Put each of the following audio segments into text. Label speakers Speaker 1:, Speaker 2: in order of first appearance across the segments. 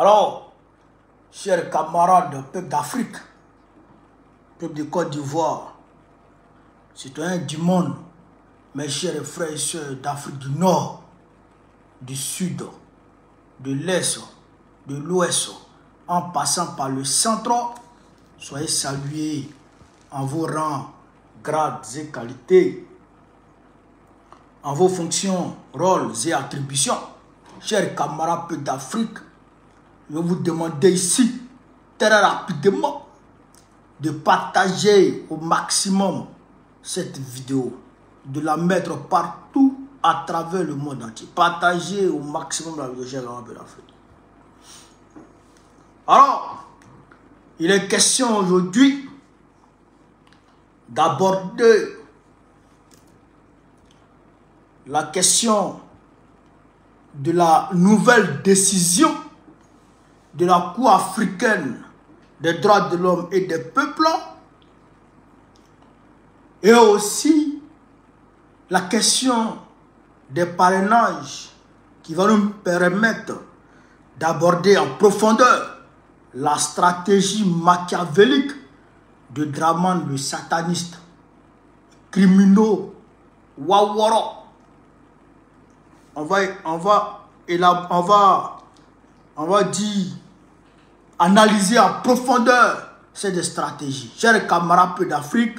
Speaker 1: Alors, chers camarades, peuple d'Afrique, peuple de Côte d'Ivoire, citoyens du monde, mes chers frères et sœurs d'Afrique du Nord, du Sud, de l'Est, de l'Ouest, en passant par le centre, soyez salués en vos rangs, grades et qualités, en vos fonctions, rôles et attributions. Chers camarades peuple d'Afrique, je vais vous demander ici, très rapidement, de partager au maximum cette vidéo, de la mettre partout à travers le monde entier. Partagez au maximum la vidéo, chers camarades peuple d'Afrique. Alors, il est question aujourd'hui d'aborder la question de la nouvelle décision de la Cour africaine des droits de l'homme et des peuples et aussi la question des parrainages qui va nous permettre d'aborder en profondeur la stratégie machiavélique de Draman le sataniste, criminaux, Waworo. On va dire, analyser en profondeur cette stratégie. Chers camarades peu d'Afrique,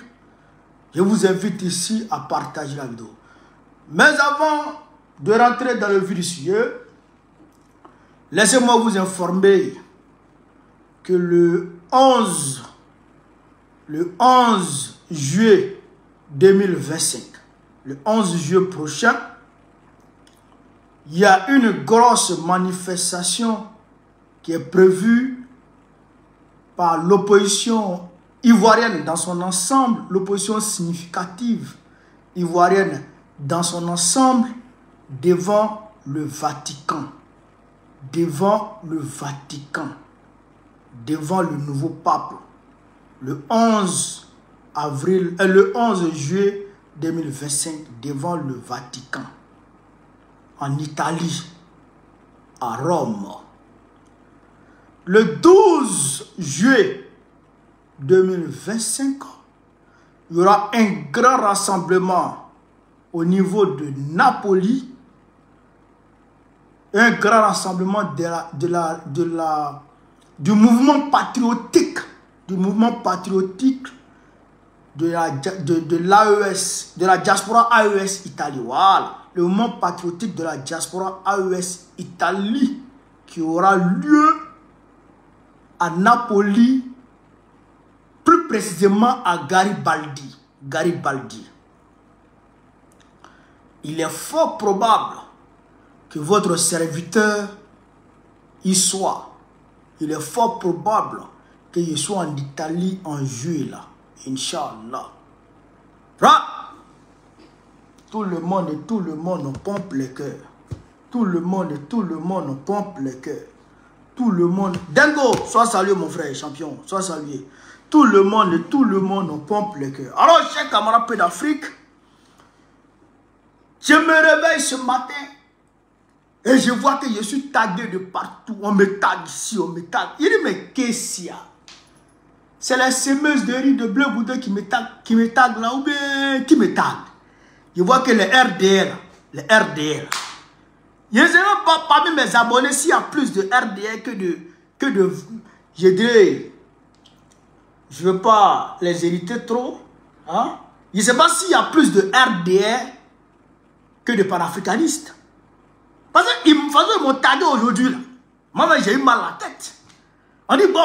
Speaker 1: je vous invite ici à partager la vidéo. Mais avant de rentrer dans le vif du sujet, laissez-moi vous informer que le 11 juillet 2025, le 11 juillet prochain, il y a une grosse manifestation qui est prévue par l'opposition ivoirienne dans son ensemble, l'opposition significative ivoirienne dans son ensemble, devant le Vatican, devant le nouveau pape, le 11 juillet 2025, devant le Vatican, en Italie, à Rome. Le 12 juillet 2025, il y aura un grand rassemblement au niveau de Napoli, un grand rassemblement du mouvement patriotique, de l'AES, de la diaspora AES Italie. Voilà. Le mouvement patriotique de la diaspora AES Italie qui aura lieu à Napoli, plus précisément à Garibaldi. Il est fort probable que votre serviteur y soit. Il est fort probable qu'il soit en Italie en juillet là. Inch'Allah. Tout le monde pompe les cœurs. Tout le monde pompe les cœurs. Tout le monde. Dengo, sois salué mon frère, champion. Sois salué. Tout le monde pompe les cœurs. Alors, chers camarades peu d'Afrique, je me réveille ce matin et je vois que je suis tagué de partout. On me tague ici, on me tague. Il dit, mais qu'est-ce qu'il y a? C'est la semeuse de riz de bleu boudin qui me tague là, ou bien qui me tague. Je vois que les RDR, je ne sais même pas parmi mes abonnés s'il y a plus de RDR que de je dirais, je ne veux pas les hériter trop. Hein? Je ne sais pas s'il y a plus de RDR que de panafricanistes. Parce qu'ils m'ont tagué aujourd'hui. Moi, j'ai eu mal à la tête. On dit, bon,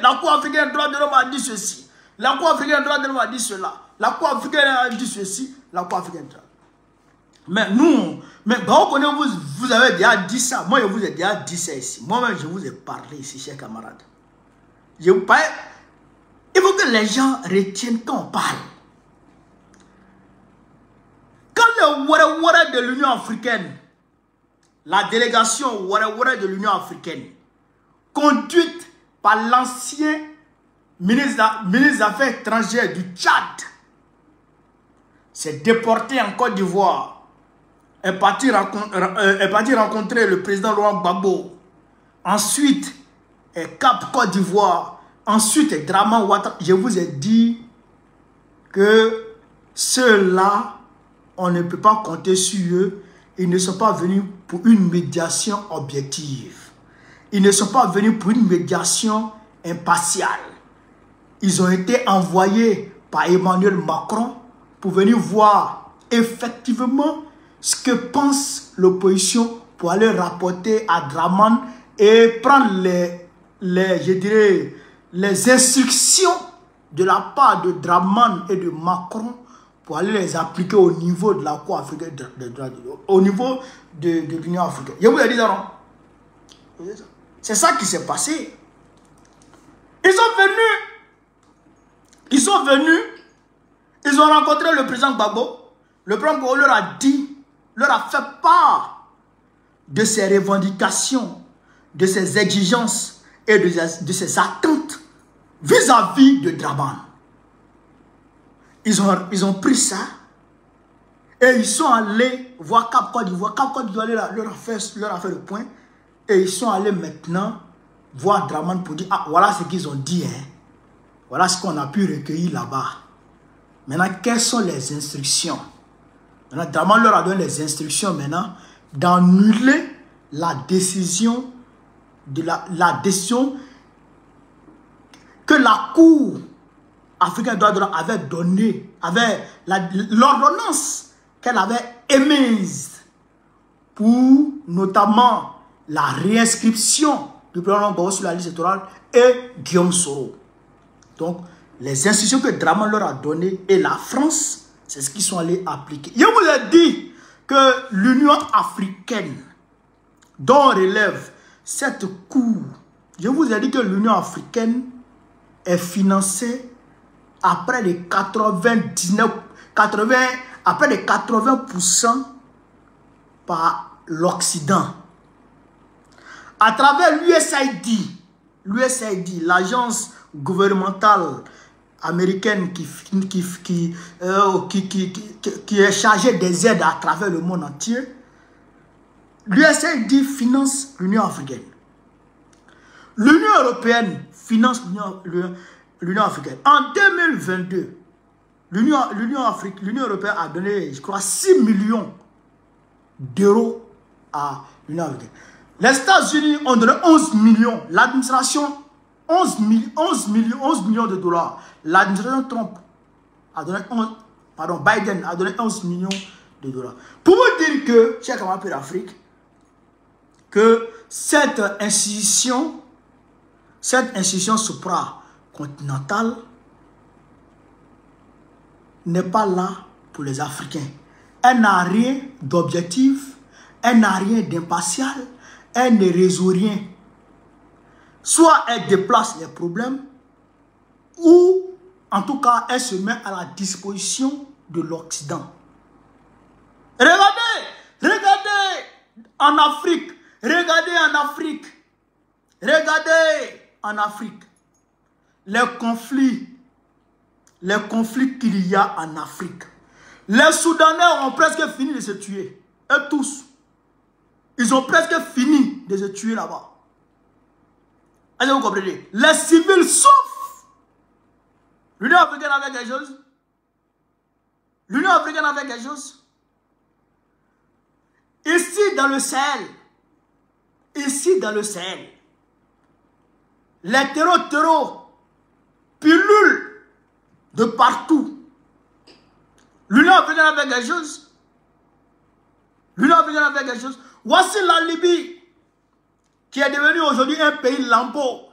Speaker 1: la Cour africaine des droits de l'homme a dit ceci. La Cour africaine des droits de l'homme a dit cela. La Cour africaine a dit ceci. La Cour africaine. Mais nous, vous avez déjà dit ça. Moi, je vous ai déjà dit ça ici. Moi-même, je vous ai parlé ici, chers camarades. Je vous parle. Il faut que les gens retiennent quand on parle. Quand le Ouara de l'Union africaine, la délégation Ouara de l'Union africaine, conduite par l'ancien ministre des Affaires étrangères du Tchad, s'est déporté en Côte d'Ivoire, est parti rencontrer le président Laurent Gbagbo, ensuite Cap Côte d'Ivoire, ensuite Draman Ouattara. Je vous ai dit que ceux-là, on ne peut pas compter sur eux. Ils ne sont pas venus pour une médiation objective. Ils ne sont pas venus pour une médiation impartiale. Ils ont été envoyés par Emmanuel Macron pour venir voir effectivement ce que pense l'opposition pour aller rapporter à Draman et prendre les instructions de la part de Draman et de Macron pour aller les appliquer au niveau de la Cour africaine des droits de l'homme, au niveau de l'Union africaine. Je vous ai dit ça, non? C'est ça qui s'est passé. Ils sont venus, ils ont rencontré le président Gbagbo. Le président Gbagbo leur a dit, leur a fait part de ses revendications, de ses exigences et de ses attentes vis-à-vis de Draman. Ils ont pris ça et ils sont allés voir Cap Côte d'Ivoire. Cap Côte d'Ivoire leur a fait le point et ils sont allés maintenant voir Draman pour dire, ah, voilà ce qu'ils ont dit, hein. Voilà ce qu'on a pu recueillir là-bas. Maintenant, quelles sont les instructions? Maintenant, Draman leur a donné les instructions maintenant d'annuler la décision que la Cour africaine des droits de l'homme avait donnée, l'ordonnance qu'elle avait émise pour notamment la réinscription du président Gbagbo sur la liste électorale et Guillaume Soro. Donc, les institutions que Draman leur a données et la France, c'est ce qu'ils sont allés appliquer. Je vous ai dit que l'Union africaine, dont relève cette cour, je vous ai dit que l'Union africaine est financée après les 80% par l'Occident. À travers l'USAID, l'agence gouvernementale américaine qui est chargée des aides à travers le monde entier, l'USAID finance l'Union africaine. L'Union européenne finance l'Union africaine. En 2022, l'Union européenne a donné, je crois, 6 millions d'euros à l'Union africaine. Les États-Unis ont donné 11 millions. L'administration, 11 millions de dollars. L'administration Trump a donné Biden a donné 11 millions de dollars. Pour vous dire que, chers camarades d'Afrique, que cette institution supracontinentale n'est pas là pour les Africains. Elle n'a rien d'objectif, elle n'a rien d'impartial, elle ne résout rien. Soit elle déplace les problèmes, ou en tout cas elle se met à la disposition de l'Occident. Regardez en Afrique, regardez en Afrique les conflits qu'il y a en Afrique. Les Soudanais ont presque fini de se tuer. Eux tous. Ils ont presque fini de se tuer là-bas. Est-ce que vous comprenez? Les civils souffrent. L'Union africaine a fait quelque chose? L'Union africaine a fait quelque chose? Ici dans le Sahel, les terreaux pullulent de partout. L'Union africaine a fait quelque chose? L'Union africaine a fait quelque chose? Voici la Libye, qui est devenue aujourd'hui un pays lambeau.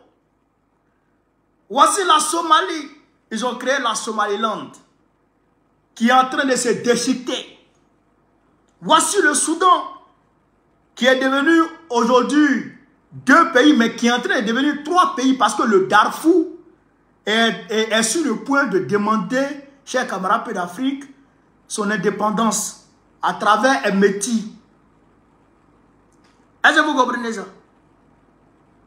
Speaker 1: Voici la Somalie. Ils ont créé la Somaliland, qui est en train de se déchiqueter. Voici le Soudan, qui est devenu aujourd'hui 2 pays, mais qui est en train de devenir 3 pays, parce que le Darfour est sur le point de demander, chers camarades d'Afrique, son indépendance à travers un métis. Est-ce que vous comprenez ça?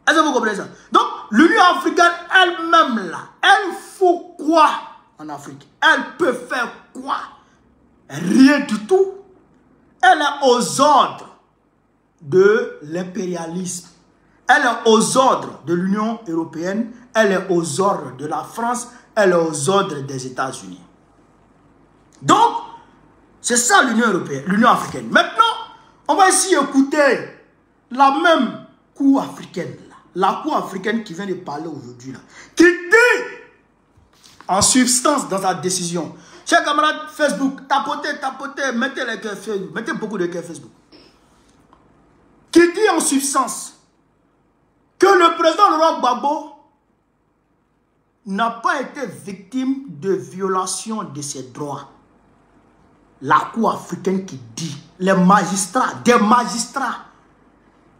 Speaker 1: Est-ce que vous comprenez ça? Donc, l'Union africaine elle-même, là, elle faut quoi en Afrique? Elle peut faire quoi? Rien du tout. Elle est aux ordres de l'impérialisme. Elle est aux ordres de l'Union européenne, elle est aux ordres de la France, elle est aux ordres des États-Unis. Donc, c'est ça l'Union européenne, l'Union africaine. Maintenant, on va ici écouter la même Cour africaine, là, la Cour africaine qui vient de parler aujourd'hui, qui dit en substance dans sa décision, chers camarades Facebook, tapotez, mettez les cœurs Facebook, mettez beaucoup de cœurs Facebook, qui dit en substance que le président Laurent Gbagbo n'a pas été victime de violation de ses droits. La Cour africaine qui dit, les magistrats, des magistrats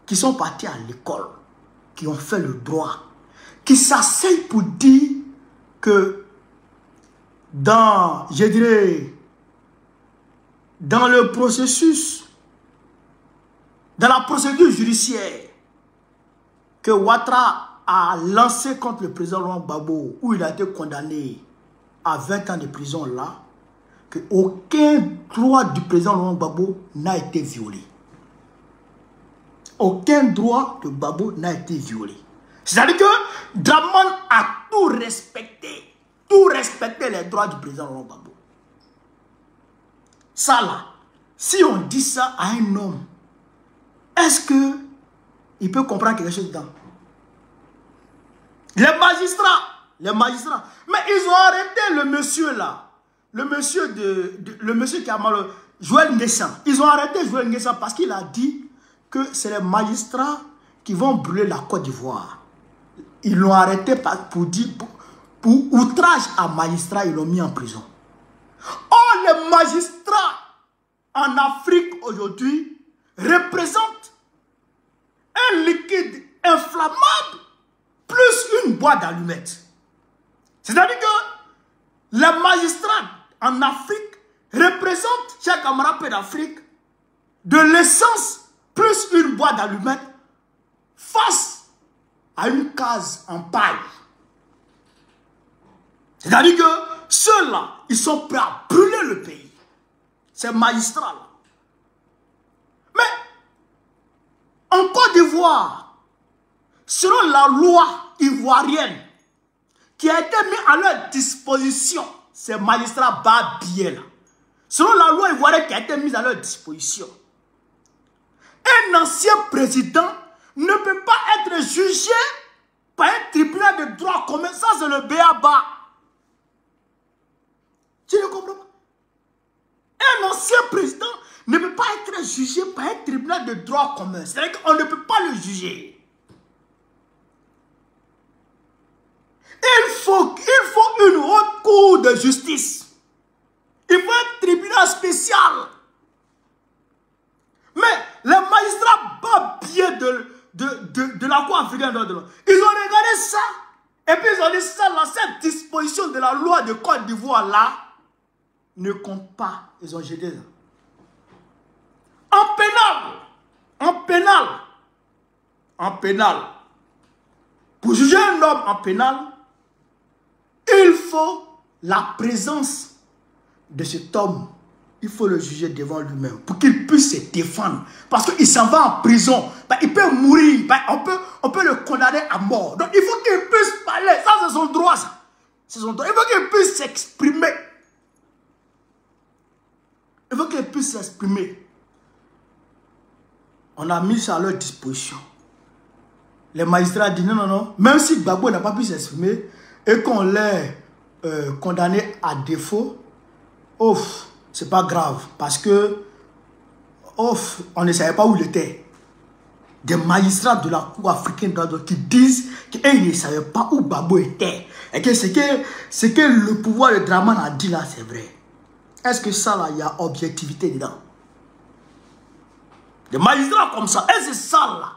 Speaker 1: qui sont partis à l'école, qui ont fait le droit, qui s'asseyent pour dire que dans, je dirais, dans le processus, dans la procédure judiciaire que Ouattara a lancé contre le président Laurent Gbagbo, où il a été condamné à 20 ans de prison là, qu'aucun droit du président Laurent Gbagbo n'a été violé. Aucun droit de Gbagbo n'a été violé. C'est-à-dire que Dramane a tout respecté les droits du président Laurent Gbagbo. Ça là, si on dit ça à un homme, est-ce que il peut comprendre quelque chose dedans? Les magistrats, mais ils ont arrêté le monsieur là, le monsieur qui a mal, Joël Nguessan. Ils ont arrêté Joël Nguessan parce qu'il a dit que c'est les magistrats qui vont brûler la Côte d'Ivoire. Ils l'ont arrêté pour outrage à magistrat, ils l'ont mis en prison. Or, les magistrats en Afrique aujourd'hui représentent un liquide inflammable plus une boîte d'allumettes. C'est-à-dire que les magistrats en Afrique représentent, chers camarades d'Afrique, de l'essence plus une boîte d'allumettes face à une case en paille. C'est-à-dire que ceux-là, ils sont prêts à brûler le pays. Ces magistrats-là. Mais en Côte d'Ivoire, selon la loi ivoirienne qui a été mise à leur disposition, ces magistrats babillés-là, selon la loi ivoirienne qui a été mise à leur disposition, un ancien président ne peut pas être jugé par un tribunal de droit commun. Ça, c'est le b.a.-ba. Tu ne comprends pas? Un ancien président ne peut pas être jugé par un tribunal de droit commun. C'est-à-dire qu'on ne peut pas le juger. Il faut une haute cour de justice. Il faut un tribunal spécial. Mais les magistrats babillés de la Cour africaine, ils ont regardé ça. Et puis ils ont dit ça, là, cette disposition de la loi de Côte d'Ivoire là ne compte pas. Ils ont jeté ça. En pénal, pour juger un homme en pénal, il faut la présence de cet homme. Il faut le juger devant lui-même pour qu'il puisse se défendre. Parce qu'il s'en va en prison. Il peut mourir. On peut le condamner à mort. Donc il faut qu'il puisse parler. Ça, c'est son droit. C'est son droit. Il faut qu'il puisse s'exprimer. Il faut qu'il puisse s'exprimer. On a mis ça à leur disposition. Les magistrats disent non. Même si Gbagbo n'a pas pu s'exprimer et qu'on l'ait condamné à défaut, c'est pas grave. Parce que on ne savait pas où il était. Des magistrats de la Cour africaine qui disent qu'ils ne savaient pas où Gbagbo était. Et que ce que le pouvoir de Dramane a dit là, c'est vrai. Est-ce que ça là, il y a objectivité dedans? Des magistrats comme ça, et c'est ça là,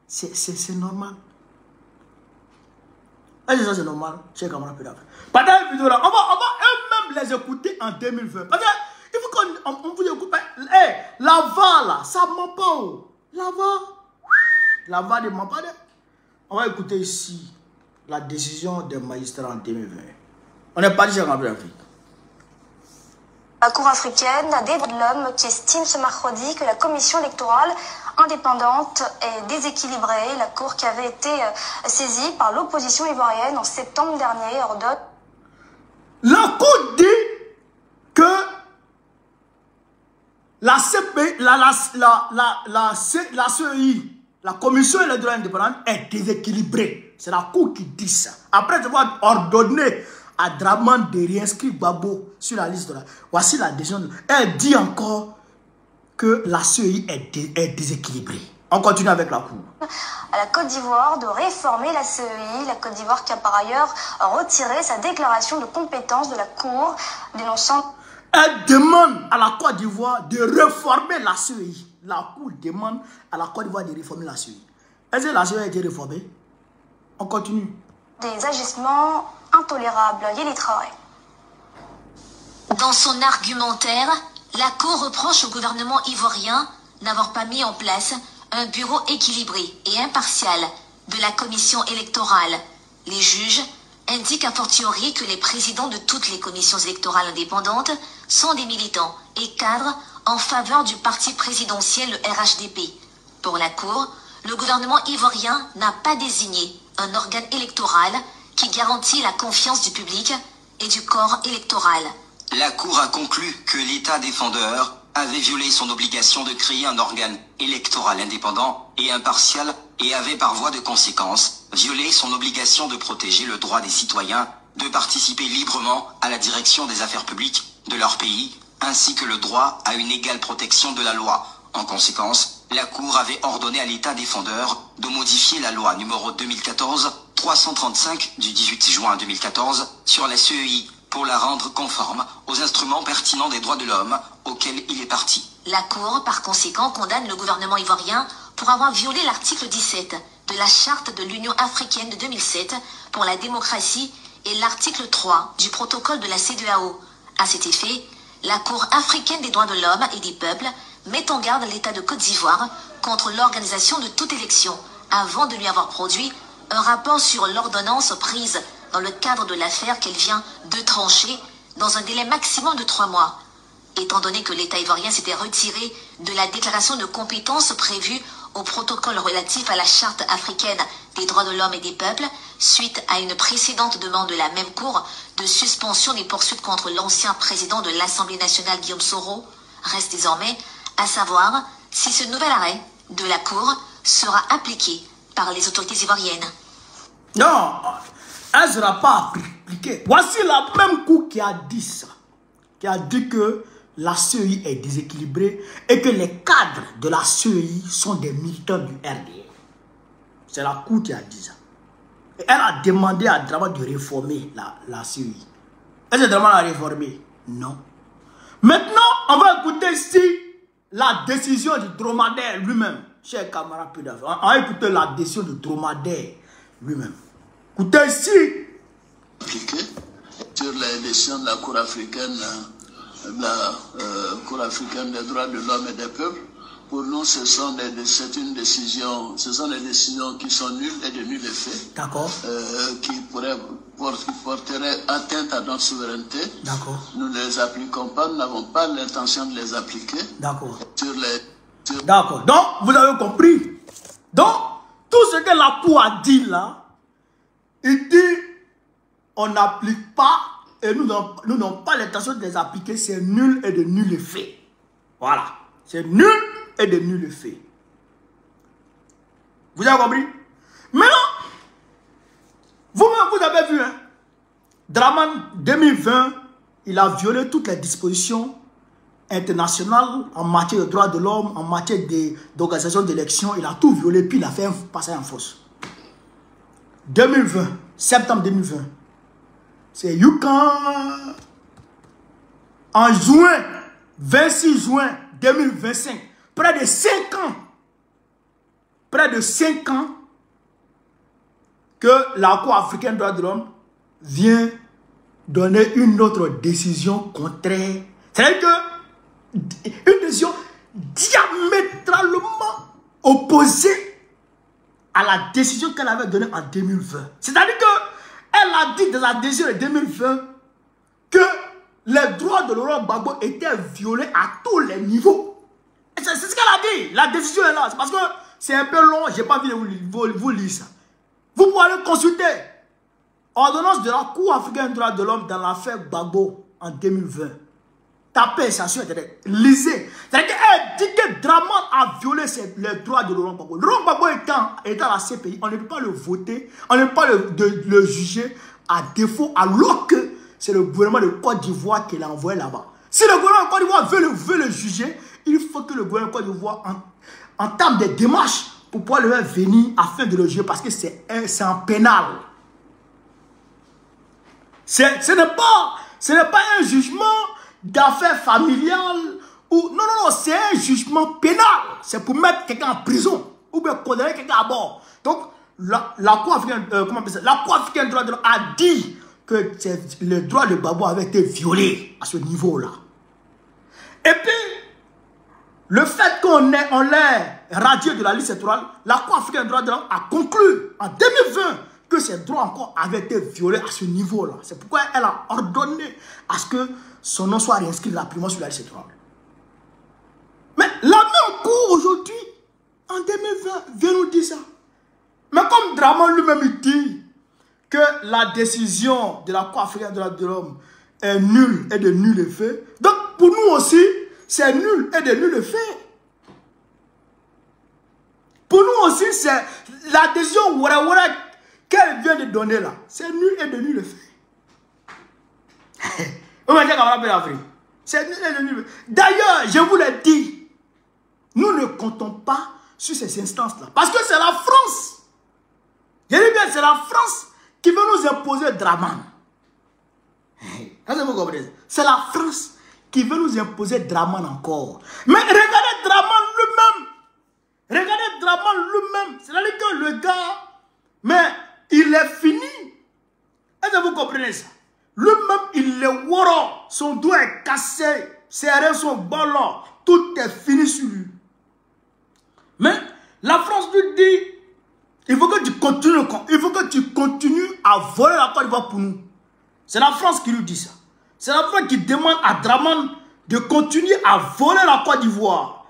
Speaker 1: c'est normal. Et ça c'est normal, chers camarades pédagogues. Pendant la vidéo là, on va même les écouter en 2020. Parce qu'il faut qu'on vous écoute. Lava là, ça ne ment pas. Lava ne ment pas. On va écouter ici la décision des magistrats en 2020. On est parti chez l'Afrique.
Speaker 2: La Cour africaine des droits de l'homme qui estime ce mercredi que la commission électorale indépendante et déséquilibrée. La Cour qui avait été saisie par l'opposition ivoirienne en septembre dernier ordonne...
Speaker 1: La Cour dit que la CPI, la CEI, la Commission électorale indépendante, est déséquilibrée. C'est la Cour qui dit ça. Après avoir ordonné à Draman de réinscrire Gbagbo sur la liste de la... Voici la décision. Elle dit encore que la CEI est déséquilibrée. On continue avec la Cour.
Speaker 2: À la Côte d'Ivoire de réformer la CEI. La Côte d'Ivoire qui a par ailleurs retiré sa déclaration de compétence de la Cour, dénonçant...
Speaker 1: Elle demande à la Côte d'Ivoire de réformer la CEI. La Cour demande à la Côte d'Ivoire de réformer la CEI. Est-ce que la CEI a été réformée? On continue.
Speaker 2: Des agissements intolérables. Yéli Traoré.
Speaker 3: Dans son argumentaire, la Cour reproche au gouvernement ivoirien n'avoir pas mis en place un bureau équilibré et impartial de la commission électorale. Les juges indiquent a fortiori que les présidents de toutes les commissions électorales indépendantes sont des militants et cadres en faveur du parti présidentiel, le RHDP. Pour la Cour, le gouvernement ivoirien n'a pas désigné un organe électoral qui garantit la confiance du public et du corps électoral.
Speaker 4: La Cour a conclu que l'État défendeur avait violé son obligation de créer un organe électoral indépendant et impartial et avait par voie de conséquence violé son obligation de protéger le droit des citoyens de participer librement à la direction des affaires publiques de leur pays, ainsi que le droit à une égale protection de la loi. En conséquence, la Cour avait ordonné à l'État défendeur de modifier la loi numéro 2014-335 du 18 juin 2014 sur la CEI pour la rendre conforme aux instruments pertinents des droits de l'homme auxquels il est parti.
Speaker 3: La Cour, par conséquent, condamne le gouvernement ivoirien pour avoir violé l'article 17 de la Charte de l'Union africaine de 2007 pour la démocratie et l'article 3 du protocole de la CEDEAO. À cet effet, la Cour africaine des droits de l'homme et des peuples met en garde l'État de Côte d'Ivoire contre l'organisation de toute élection avant de lui avoir produit un rapport sur l'ordonnance prise dans le cadre de l'affaire qu'elle vient de trancher dans un délai maximum de 3 mois. Étant donné que l'État ivoirien s'était retiré de la déclaration de compétences prévue au protocole relatif à la Charte africaine des droits de l'homme et des peuples, suite à une précédente demande de la même Cour de suspension des poursuites contre l'ancien président de l'Assemblée nationale Guillaume Soro, reste désormais à savoir si ce nouvel arrêt de la Cour sera appliqué par les autorités ivoiriennes.
Speaker 1: Non, elle ne sera pas appliquée. Voici la même Cour qui a dit ça, qui a dit que la CEI est déséquilibrée et que les cadres de la CEI sont des militants du RDR. C'est la Cour qui a dit ça. Et elle a demandé à Draman de réformer la CEI. Est-ce que Draman l'a réformé? Non. Maintenant, on va écouter ici la décision du dromadaire lui-même. Chers camarades, on va écouter la décision du dromadaire lui-même. Écoutez ici.
Speaker 5: Sur les décisions de la Cour africaine, Cour africaine des droits de l'homme et des peuples, pour nous, ce sont des décisions qui sont nulles et de nul effet. D'accord. Qui porteraient atteinte à notre souveraineté. D'accord. Nous ne les appliquons pas, nous n'avons pas l'intention de les appliquer. D'accord.
Speaker 1: D'accord. Donc, vous avez compris. Donc, tout ce que la Cour a dit là, il dit, on n'applique pas, et nous n'avons pas l'intention de les appliquer, c'est nul et de nul effet. Voilà. C'est nul et de nul effet. Vous avez compris? Maintenant, vous avez vu, hein, Draman 2020, il a violé toutes les dispositions internationales en matière de droits de l'homme, en matière d'organisation d'élections. Il a tout violé, puis il a fait un passage en force. 2020, septembre 2020, c'est Yukan. En juin, 26 juin 2025, près de 5 ans, que la Cour africaine des droits de l'homme vient donner une autre décision contraire. C'est-à-dire que une décision diamétralement opposée à la décision qu'elle avait donnée en 2020. C'est-à-dire qu'elle a dit dans la décision de 2020 que les droits de Laurent Gbagbo étaient violés à tous les niveaux. C'est ce qu'elle a dit. La décision est là. C'est parce que c'est un peu long. Je n'ai pas envie de vous lire ça. Vous pouvez aller consulter. Ordonnance de la Cour africaine des droits de l'homme dans l'affaire Gbagbo en 2020. Tapez ça sur Internet. Lisez. C'est-à-dire qu'elle dit que Dramane a violé les droits de Laurent Gbagbo. Laurent Gbagbo étant à la CPI, on ne peut pas le voter, on ne peut pas le juger à défaut, alors que c'est le gouvernement de Côte d'Ivoire qui l'a envoyé là-bas. Si le gouvernement de Côte d'Ivoire veut le juger, il faut que le gouvernement de Côte d'Ivoire entame des démarches pour pouvoir le faire venir afin de le juger parce que c'est en pénal. Ce n'est pas un jugement d'affaires familiales ou non, c'est un jugement pénal. C'est pour mettre quelqu'un en prison ou bien condamner quelqu'un à mort. Donc la Cour africaine des droits de l'homme a dit que le droit de Gbagbo avait été violé à ce niveau-là. Et puis le fait qu'on l'ait radié de la liste électorale, la Cour africaine des droits de l'homme a conclu en 2020 que ces droits encore avaient été violés à ce niveau-là. C'est pourquoi elle a ordonné à ce que son nom soit réinscrit rapidement sur la liste électorale. Mais la même Cour aujourd'hui, en 2020, vient nous dire ça. Mais comme Dramane lui-même dit que la décision de la Cour africaine des droits de l'homme est nulle et de nul effet, donc pour nous aussi, c'est nul et de nul effet. Pour nous aussi, c'est la décision qu'elle vient de donner là. C'est nul et de nul effet. C'est nul et de nul effet. D'ailleurs, je vous l'ai dit, nous ne comptons pas sur ces instances-là. Parce que c'est la France. Je dis bien, c'est la France qui veut nous imposer Dramane. C'est la France qui veut nous imposer Dramane encore. Mais regardez Dramane lui-même. Regardez Dramane lui-même. C'est-à-dire que le gars, mais il est fini. Est-ce que vous comprenez ça? Lui-même, il est woro. Son doigt est cassé. Ses reins sont ballants. Tout est fini sur lui. Mais la France lui dit, il faut que tu continues. Il faut que tu continues à voler la Côte d'Ivoire pour nous. C'est la France qui lui dit ça. C'est la France qui demande à Dramane de continuer à voler la Côte d'Ivoire.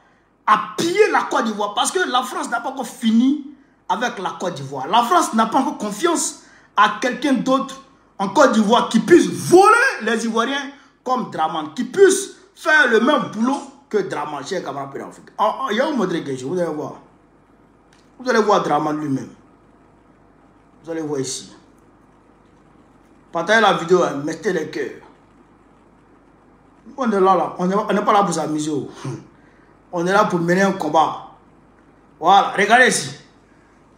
Speaker 1: À piller la Côte d'Ivoire. Parce que la France n'a pas encore fini avec la Côte d'Ivoire. La France n'a pas encore confiance à quelqu'un d'autre en Côte d'Ivoire qui puisse voler les Ivoiriens comme Dramane. Qui puisse faire le même boulot que Dramane. Cher camarade d'Afrique. Il y a un mot de régation, vous allez voir. Vous allez voir Dramane lui-même. Vous allez voir ici. Partagez la vidéo, mettez les cœurs. On est là. On n'est pas là pour s'amuser. On est là pour mener un combat. Voilà, regardez ici.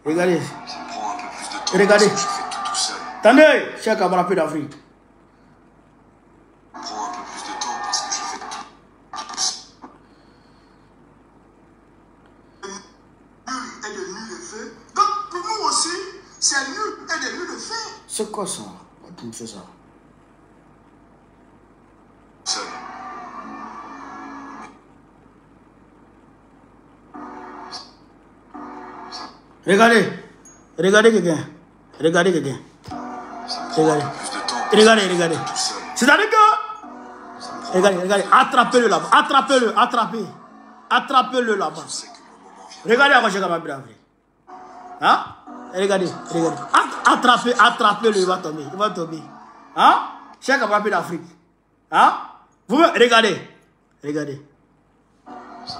Speaker 1: Regardez.
Speaker 6: Ça me prend un peu plus de temps.
Speaker 1: Regardez.
Speaker 6: Parce que je fais tout seul.
Speaker 1: Attendez, cher camarade d'Afrique.
Speaker 6: Ça me prend un peu plus de temps parce que je fais tout seul.
Speaker 1: Et de nul effet. Donc pour nous aussi, c'est nul et de nul effet. C'est quoi ça? Pourquoi tu fais ça?
Speaker 6: Seul.
Speaker 1: Regardez. Regardez quelqu'un. Regardez quelqu'un.
Speaker 6: Ça me prend un peu plus de temps.
Speaker 1: Regardez.
Speaker 6: Tout seul.
Speaker 1: C'est-à-dire que... Regardez. Attrapez-le là-bas. Attrapez-le là-bas.
Speaker 6: Je sais que mon moment vient.
Speaker 1: Regardez à quoi j'ai capable d'arriver. Hein? Regardez. Attrapez-le, il va tomber. Hein? Cher camarade d'Afrique. Hein? Vous regardez.
Speaker 6: Ça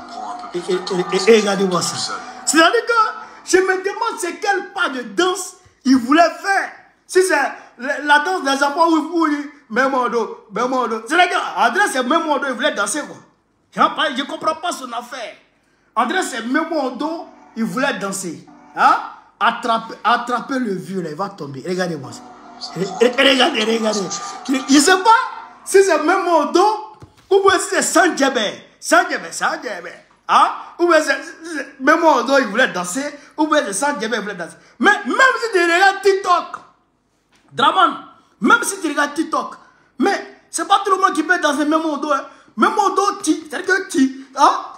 Speaker 6: me prend un peu plus de temps.
Speaker 1: Et regardez-moi ça. C'est-à-dire que je me demande c'est quel pas de danse il voulait faire. Si c'est la danse des enfants où il dit même mon dos. C'est-à-dire qu'André c'est même mon dos, il voulait danser quoi. Je ne comprends pas son affaire. André c'est même mon dos, il voulait danser. Hein? Attrapez le vieux là, il va tomber. Regardez-moi ça. Regardez. Je ne sais pas si c'est même mon dos ou bien si c'est sans djebé. Hein? Ou bien même mon dos il voulait danser, ou bien c'est sans djebé il voulait danser. Mais même si tu regardes TikTok, Dramane, même si tu regardes TikTok, mais c'est pas tout le monde qui peut danser même mon dos. Hein? Même mon dos, c'est-à-dire que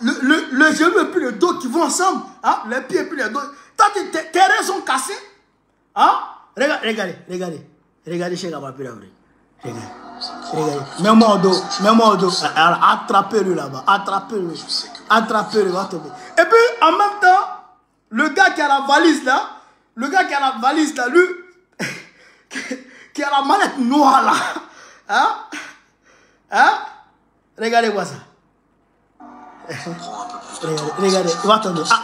Speaker 1: le genou et puis le dos qui vont ensemble, hein? Les pieds et puis les dos. Tes reins sont cassés. Hein? Regardez chez la papier d'avril. Regardez. Même mon dos. Attrapez-le là-bas. Attrapez-le.
Speaker 6: Je sais que
Speaker 1: Attrapé, il va tomber. Et puis, en même temps, le gars qui a la valise là, lui, qui a la mallette noire là, hein? Regardez-moi ça. Regardez, il va tomber. Ah,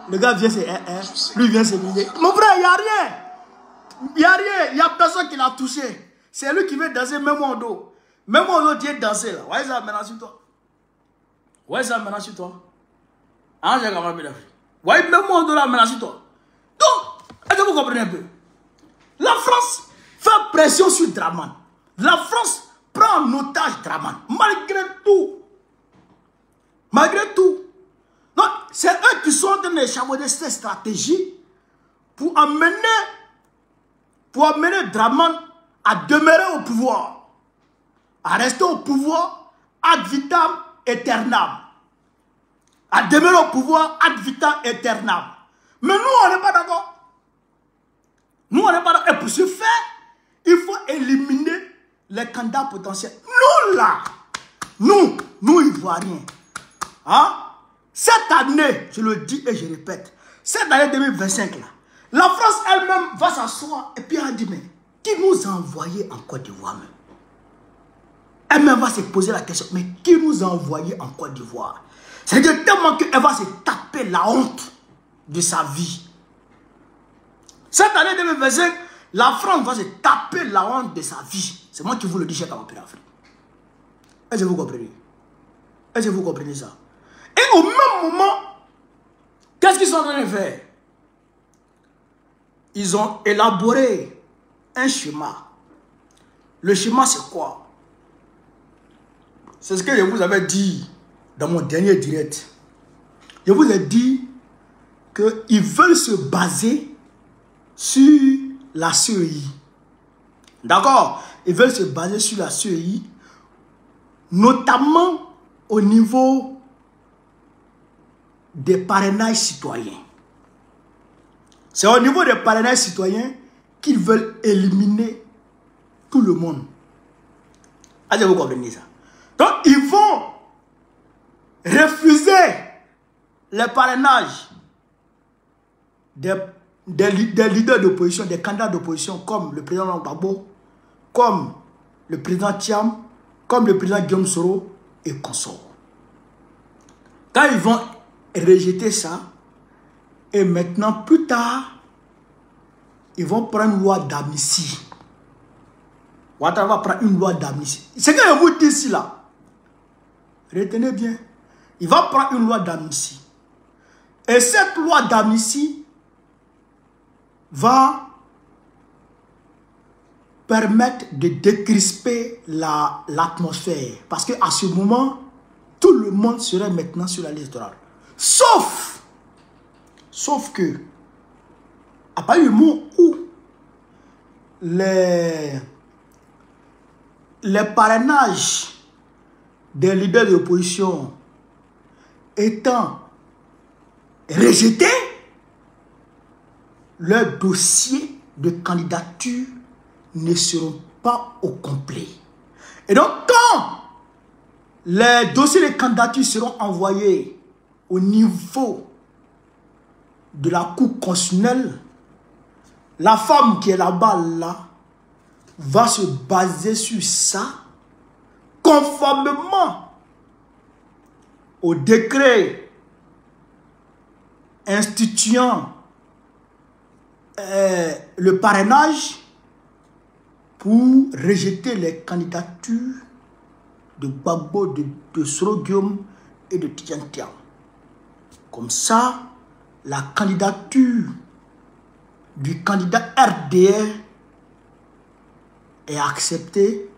Speaker 1: le gars vient se... lui vient se briller. Mon frère, il n'y a rien. Il n'y a rien. Il n'y a personne qui l'a touché. C'est lui qui veut danser, même mon dos. Même mon dos, Dieu danser là. Ouais, ça maintenant sur toi. Ouais, ça maintenant sur toi. Hein, j'ai quand même la vie. Ouais, même mon dos là maintenant sur toi. Donc, est-ce que vous comprenez un peu? La France fait pression sur Draman. La France prend en otage Draman. Malgré tout. Malgré tout. Donc, c'est eux qui sont en train d'échafauder cette stratégie pour amener Draman à demeurer au pouvoir. À rester au pouvoir ad vitam aeternam. À demeurer au pouvoir ad vitam aeternam. Mais nous, on n'est pas d'accord. Nous, on n'est pas d'accord. Et pour ce faire, il faut éliminer les candidats potentiels. Nous, là, nous Ivoiriens, hein? Cette année, je le dis et je répète, cette année 2025, là, la France elle-même va s'asseoir et puis elle dit, mais qui nous a envoyé en Côte d'Ivoire même? Elle-même va se poser la question, mais qui nous a envoyé en Côte d'Ivoire? C'est-à-dire tellement qu'elle va se taper la honte de sa vie. Cette année 2025, la France va se taper la honte de sa vie. C'est moi qui vous le dis, Cheikh Amapé Afrique. Est-ce que vous comprenez? Est-ce que vous comprenez ça? Et au même moment, qu'est-ce qu'ils sont en train de faire? Ils ont élaboré un schéma. Le schéma, c'est quoi? C'est ce que je vous avais dit dans mon dernier direct. Je vous ai dit qu'ils veulent se baser sur la CEI. D'accord? Ils veulent se baser sur la CEI, notamment au niveau des parrainages citoyens. C'est au niveau des parrainages citoyens qu'ils veulent éliminer tout le monde. Est-ce que vous comprenez ça? Donc, ils vont refuser les parrainages des leaders d'opposition, des candidats d'opposition comme le président Gbagbo, comme le président Thiam, comme le président Guillaume Soro et consorts. Quand ils vont rejeter ça, et maintenant, plus tard, ils vont prendre une loi d'amnistie. Ouattara va prendre une loi d'amnistie. C'est que je vous dis ici là. Retenez bien. Il va prendre une loi d'amnistie. Et cette loi d'amnistie va permettre de décrisper l'atmosphère. Parce qu'à ce moment, tout le monde serait maintenant sur la liste électorale. Sauf que, à partir du moment où les parrainages des leaders de l'opposition étant rejetés, leurs dossiers de candidature ne seront pas au complet. Et donc, quand les dossiers de candidature seront envoyés au niveau de la Cour constitutionnelle, la femme qui est là-bas, là, va se baser sur ça, conformément au décret instituant le parrainage pour rejeter les candidatures de Gbagbo, de Soro Guillaume et de Tidjane Thiam. Comme ça, la candidature du candidat RDR est acceptée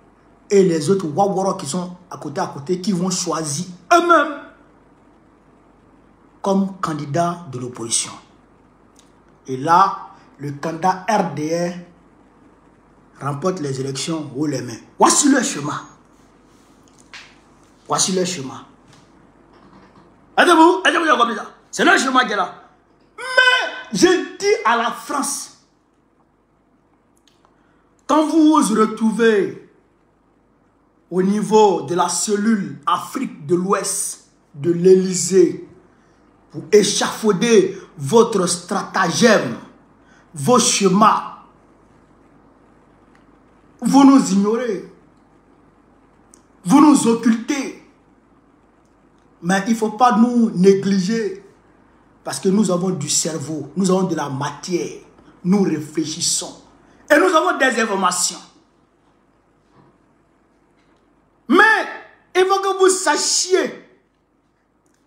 Speaker 1: et les autres Wawara qui sont à côté, qui vont choisir eux-mêmes comme candidat de l'opposition. Et là, le candidat RDR remporte les élections haut les mains. Voici le chemin. Voici le chemin. Aidez-vous, comme ça. C'est le chemin qui est là. Mais je dis à la France, quand vous vous retrouvez au niveau de la cellule Afrique de l'Ouest, de l'Élysée pour échafauder votre stratagème, vos schémas. Vous nous ignorez. Vous nous occultez. Mais il ne faut pas nous négliger. Parce que nous avons du cerveau. Nous avons de la matière. Nous réfléchissons. Et nous avons des informations. Mais il faut que vous sachiez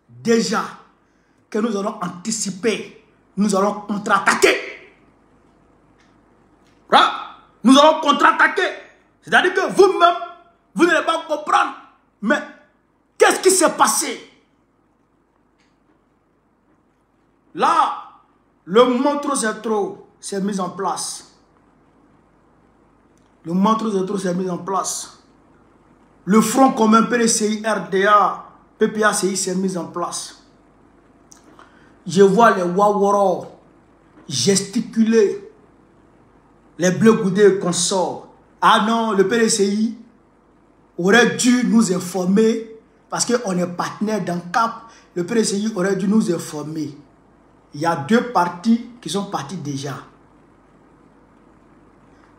Speaker 1: déjà que nous allons anticiper. Nous allons contre-attaquer. Nous allons contre-attaquer. C'est-à-dire que vous-même, vous n'allez pas comprendre. Mais qu'est-ce qui s'est passé? Là, le Montreux-Zétro s'est mis en place. Le Montreux-Zétro s'est mis en place. Le Front commun PDCI, RDA, PPACI s'est mis en place. Je vois les Waworo gesticuler, les Bleus Goudés et consorts. Ah non, le PDCI aurait dû nous informer, parce qu'on est partenaire dans CAP, le PDCI aurait dû nous informer. Il y a 2 partis qui sont partis déjà.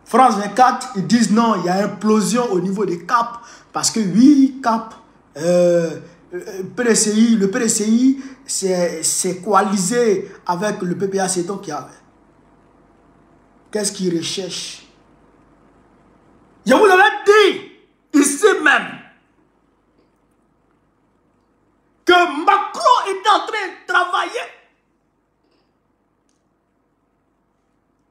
Speaker 1: France 24, ils disent non, il y a implosion au niveau des CAP, parce que oui, CAP, PDCI, le PDCI s'est coalisé avec le PPAC, donc il y a... Qu'est-ce qu'ils recherchent? Je vous avais dit, ici même, que Macron est en train de travailler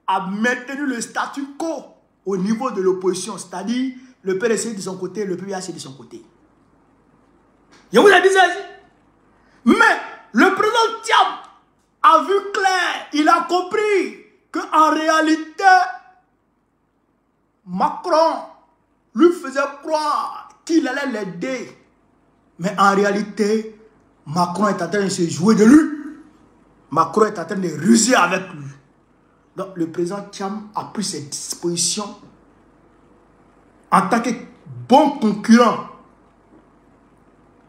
Speaker 1: à maintenir le statu quo au niveau de l'opposition, c'est-à-dire le PDCI de son côté, le PPAC de son côté. Je vous ai dit ça ici. Mais le président Thiam a vu clair, il a compris qu'en réalité, Macron lui faisait croire qu'il allait l'aider. Mais en réalité, Macron est en train de se jouer de lui. Macron est en train de ruser avec lui. Donc le président Thiam a pris ses dispositions en tant que bon concurrent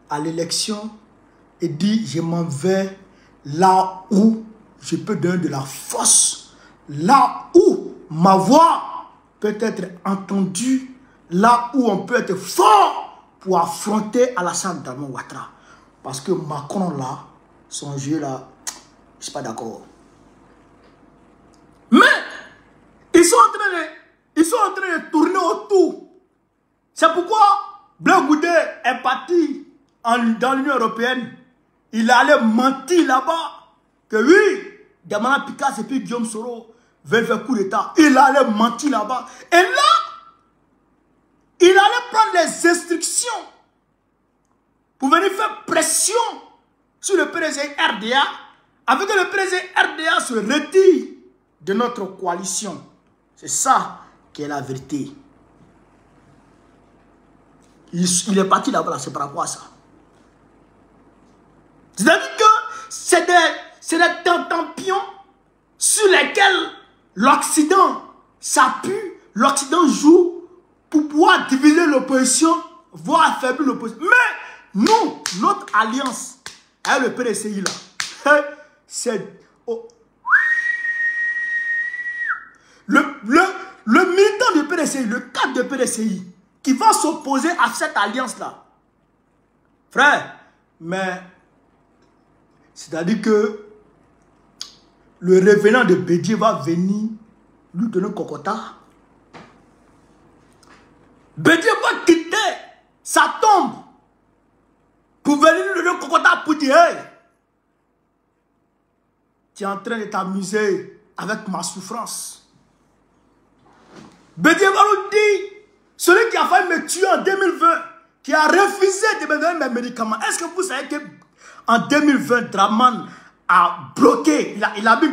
Speaker 1: à l'élection et dit je m'en vais là où je peux donner de la force, là où ma voix peut être entendue, là où on peut être fort pour affronter Alassane Dramane Ouattara. Parce que Macron là, son jeu là, je ne suis pas d'accord. Mais ils sont en train de tourner autour. C'est pourquoi Bleu Goudé est parti dans l'Union européenne. Il allait mentir là-bas que oui, Damana Picasso et puis Guillaume Soro veulent faire coup d'État. Il allait mentir là-bas. Et là, il allait prendre les instructions pour venir faire pression sur le président RDA, avec que le président RDA se retire de notre coalition. C'est ça qui est la vérité. Il est parti là-bas, c'est par rapport à ça. C'est-à-dire que c'est des tentampions sur lesquels l'Occident s'appuie, l'Occident joue pour pouvoir diviser l'opposition, voire affaiblir l'opposition. Mais nous, notre alliance avec le PDCI là, c'est... Oh. Le militant du PDCI, le cadre de PDCI, qui va s'opposer à cette alliance-là. Frère, mais c'est-à-dire que le revenant de Bédié va venir lui donner un cocotat. Bédié va quitter sa tombe pour venir lui donner un cocotat pour dire hey, tu es en train de t'amuser avec ma souffrance. Bédié va nous dire, celui qui a failli me tuer en 2020, qui a refusé de me donner mes médicaments, est-ce que vous savez qu'en 2020, Dramane a bloqué, il a mis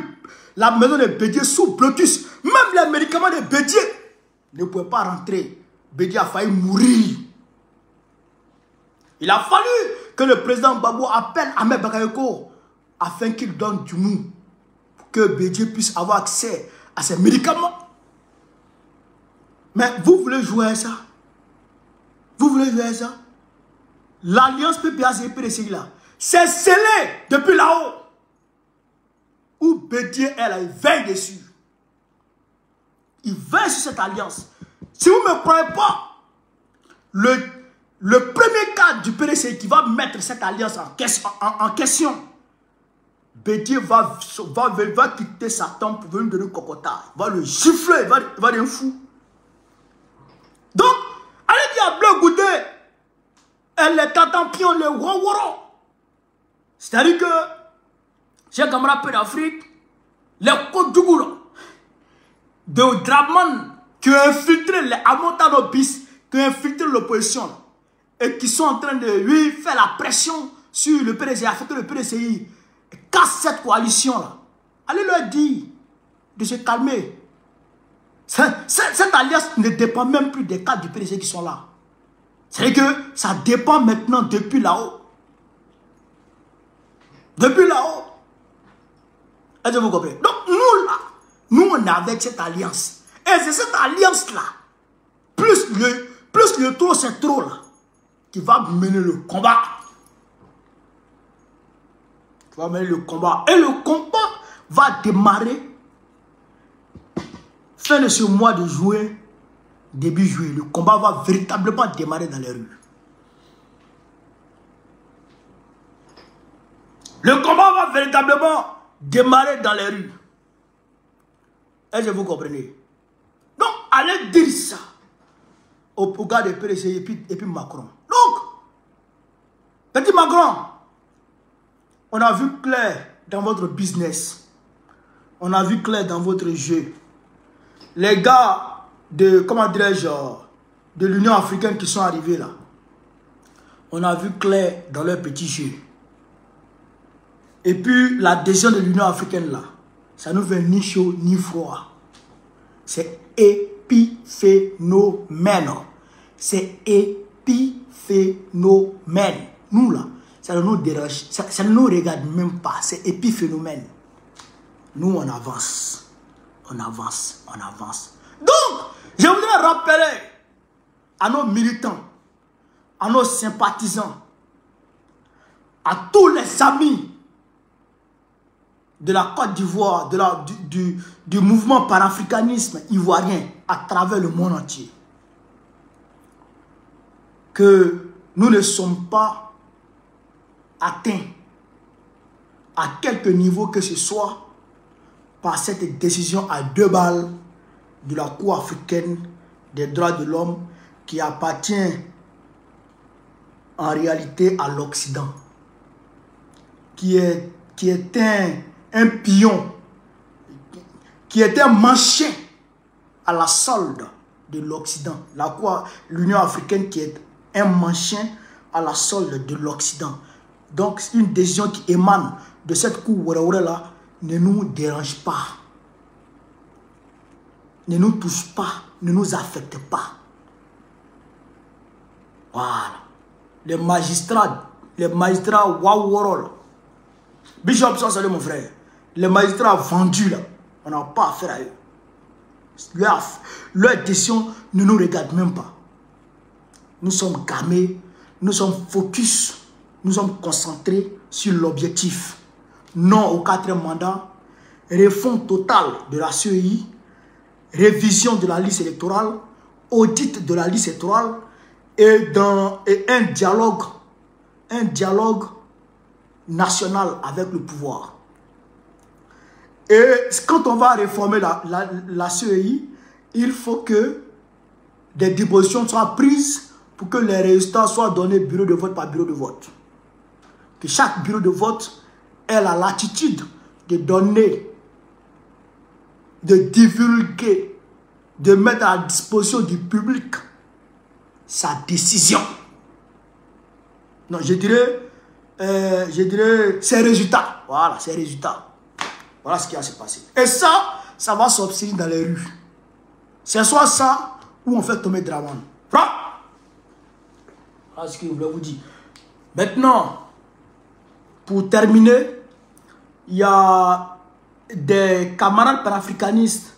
Speaker 1: la maison de Bédié sous blocus. Même les médicaments de Bédié ne pouvaient pas rentrer. Bédié a failli mourir. Il a fallu que le président Gbagbo appelle Ahmed Bakayoko afin qu'il donne du mou pour que Bédié puisse avoir accès à ses médicaments. Mais vous voulez jouer à ça? Vous voulez jouer à ça? L'alliance PPAC et PDCI là, C'est scellé depuis là-haut. Où Bédié, elle veille dessus. Il veille sur cette alliance. Si vous ne me croyez pas, le premier cadre du PDC qui va mettre cette alliance en question, Bédié va quitter sa tombe pour venir donner le cocotage. Il va le gifler, il va devenir fou. Donc, allez dire à Bleu Goudé, elle est en pion, le waworo. C'est-à-dire que, j'ai un camarade d'Afrique, les Côtes du Goula, de Draman, qui ont infiltré les Amontanobis, qui ont infiltré l'opposition, et qui sont en train de lui faire la pression sur le PDCI, afin que le PDCI casse cette coalition-là. Allez leur dire de se calmer. Cette alliance ne dépend même plus des cadres du PDCI qui sont là. C'est que ça dépend maintenant depuis là-haut. Depuis là-haut. Est-ce que vous comprenez? Donc nous là, nous on est avec cette alliance. Et c'est cette alliance-là, plus le trop c'est trop là, qui va mener le combat. Qui va mener le combat. Et le combat va démarrer fin de ce mois de juin, début juillet. Le combat va véritablement démarrer dans les rues. Le combat va véritablement démarrer dans les rues. Est-ce que vous comprenez? Donc, allez dire ça au gars de PDC et puis Macron. Donc, petit Macron, on a vu clair dans votre business. On a vu clair dans votre jeu. Les gars de, comment dirais-je, de l'Union africaine qui sont arrivés là, on a vu clair dans leur petit jeu. Et puis, l'adhésion de l'Union africaine là, ça nous fait ni chaud ni froid. C'est épiphénomène. C'est épiphénomène. Nous là, ça ne nous dérange, ça ne nous regarde même pas. C'est épiphénomène. Nous, on avance. On avance, on avance. Donc, je voudrais rappeler à nos militants, à nos sympathisants, à tous les amis de la Côte d'Ivoire, du mouvement panafricanisme ivoirien à travers le monde entier, que nous ne sommes pas atteints à quelque niveau que ce soit par cette décision à 2 balles de la Cour africaine des droits de l'homme qui appartient en réalité à l'Occident, qui est un pion, qui est un manchin à la solde de l'Occident. L'Union africaine qui est un manchin à la solde de l'Occident. Donc, une décision qui émane de cette cour là ne nous dérange pas, ne nous touche pas, ne nous affecte pas. Voilà. Les magistrats Waworol, Bishop, ça c'est mon frère. Les magistrats vendus là, on n'a pas affaire à eux. Leur décision ne nous regarde même pas. Nous sommes gamés, nous sommes focus, nous sommes concentrés sur l'objectif. Non au 4e mandat, refonte totale de la CEI, révision de la liste électorale, audit de la liste électorale et un dialogue national avec le pouvoir. Et quand on va réformer la CEI, il faut que des dispositions soient prises pour que les résultats soient donnés bureau de vote par bureau de vote. Que chaque bureau de vote ait la latitude de donner, de divulguer, de mettre à la disposition du public sa décision. Non, je dirais ses résultats. Voilà, ses résultats. Voilà ce qui va se passer. Et ça va s'observer dans les rues. C'est soit ça, ou on fait tomber Draman. Voilà ce que je voulais vous dire. Maintenant, pour terminer, il y a des camarades panafricanistes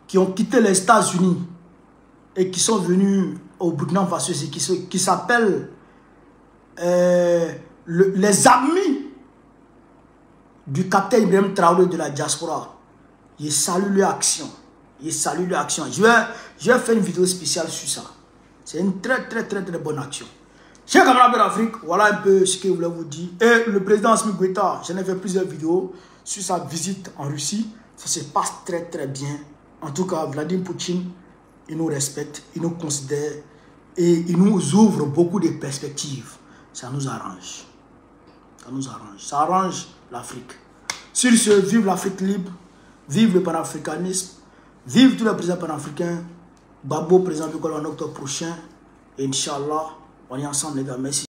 Speaker 1: qui ont quitté les États-Unis et qui sont venus au Burkina Faso, qui s'appelle les amis du capitaine Ibrahim Traoré de la diaspora, je salue leur action. Je salue leur action. Je vais faire une vidéo spéciale sur ça. C'est une très bonne action. Chers camarades de l'Afrique, voilà un peu ce que je voulais vous dire. Et le président Assimi Goïta, j'en ai fait plusieurs vidéos sur sa visite en Russie. Ça se passe très bien. En tout cas, Vladimir Poutine, il nous respecte, il nous considère et il nous ouvre beaucoup de perspectives. Ça nous arrange. Ça nous arrange. Ça arrange l'Afrique. Sur ce, vive l'Afrique libre, vive le panafricanisme, vive tous les présidents panafricains. Babo, président du Gouvernement en octobre prochain. Et Inch'Allah, on est ensemble les gars. Merci.